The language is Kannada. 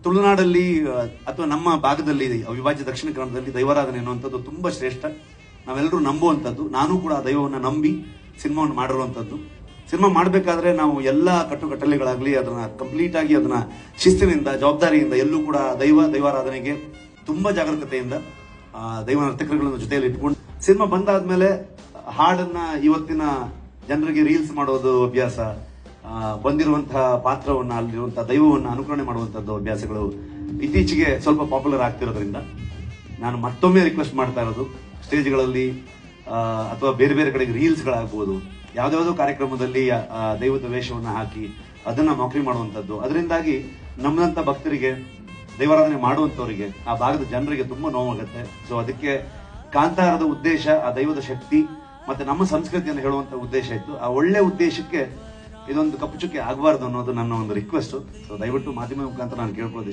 ತುಳುನಾಡಲ್ಲಿ ಅಥವಾ ನಮ್ಮ ಭಾಗದಲ್ಲಿ ಅವಿಭಾಜ್ಯ ದಕ್ಷಿಣ ಕನ್ನಡದಲ್ಲಿ ದೈವಾರಾಧನೆ ಅನ್ನುವಂಥದ್ದು ತುಂಬಾ ಶ್ರೇಷ್ಠ. ನಾವೆಲ್ಲರೂ ನಂಬುವಂಥದ್ದು. ನಾನು ಕೂಡ ಆ ದೈವವನ್ನು ನಂಬಿ ಸಿನಿಮಾವನ್ನು ಮಾಡಿರುವಂಥದ್ದು. ಸಿನಿಮಾ ಮಾಡಬೇಕಾದ್ರೆ ನಾವು ಎಲ್ಲ ಕಟ್ಟುಕಟ್ಟಲೆಗಳಾಗ್ಲಿ ಅದನ್ನ ಕಂಪ್ಲೀಟ್ ಆಗಿ ಅದನ್ನ ಶಿಸ್ತಿನಿಂದ ಜವಾಬ್ದಾರಿಯಿಂದ ಎಲ್ಲೂ ಕೂಡ ದೈವಾರಾಧನೆಗೆ ತುಂಬಾ ಜಾಗರೂಕತೆಯಿಂದ ದೈವ ನರ್ತಕರುಗಳನ್ನು ಜೊತೆಯಲ್ಲಿ ಇಟ್ಕೊಂಡು ಸಿನಿಮಾ ಬಂದಾದ್ಮೇಲೆ ಹಾಡನ್ನ ಇವತ್ತಿನ ಜನರಿಗೆ ರೀಲ್ಸ್ ಮಾಡೋದು ಅಭ್ಯಾಸ, ಬಂದಿರುವಂತಹ ಪಾತ್ರವನ್ನ ಅಲ್ಲಿರುವಂತಹ ದೈವವನ್ನ ಅನುಕರಣೆ ಮಾಡುವಂತದ್ದು ಅಭ್ಯಾಸಗಳು ಇತ್ತೀಚೆಗೆ ಸ್ವಲ್ಪ ಪಾಪ್ಯುಲರ್ ಆಗ್ತಿರೋದ್ರಿಂದ ನಾನು ಮತ್ತೊಮ್ಮೆ ರಿಕ್ವೆಸ್ಟ್ ಮಾಡ್ತಾ ಇರೋದು, ಸ್ಟೇಜ್ಗಳಲ್ಲಿ ಅಥವಾ ಬೇರೆ ಬೇರೆ ಕಡೆಗೆ ರೀಲ್ಸ್ಗಳಾಗ್ಬೋದು, ಯಾವ್ದಾವುದೋ ಕಾರ್ಯಕ್ರಮದಲ್ಲಿ ದೈವದ ವೇಷವನ್ನ ಹಾಕಿ ಅದನ್ನ ನೌಕರಿ ಮಾಡುವಂತದ್ದು, ಅದರಿಂದಾಗಿ ನಮ್ಮಂತ ಭಕ್ತರಿಗೆ ದೈವಾರಾಧನೆ ಮಾಡುವಂತವರಿಗೆ ಆ ಭಾಗದ ಜನರಿಗೆ ತುಂಬಾ ನೋವಾಗುತ್ತೆ. ಸೊ ಅದಕ್ಕೆ ಕಾಂತಾರದ ಉದ್ದೇಶ ಆ ದೈವದ ಶಕ್ತಿ ಮತ್ತೆ ನಮ್ಮ ಸಂಸ್ಕೃತಿಯನ್ನು ಹೇಳುವಂತ ಉದ್ದೇಶ ಇತ್ತು. ಆ ಒಳ್ಳೆ ಉದ್ದೇಶಕ್ಕೆ ಇದೊಂದು ಕಪ್ಪು ಚುಕ್ಕೆ ಆಗಬಾರ್ದು ಅನ್ನೋದು ನನ್ನ ಒಂದು ರಿಕ್ವೆಸ್ಟ್. ಸೊ ದಯವಿಟ್ಟು ಮಾಧ್ಯಮ ಮುಖಾಂತರ ನಾನು ಕೇಳ್ಕೊಳ್ಳೋದು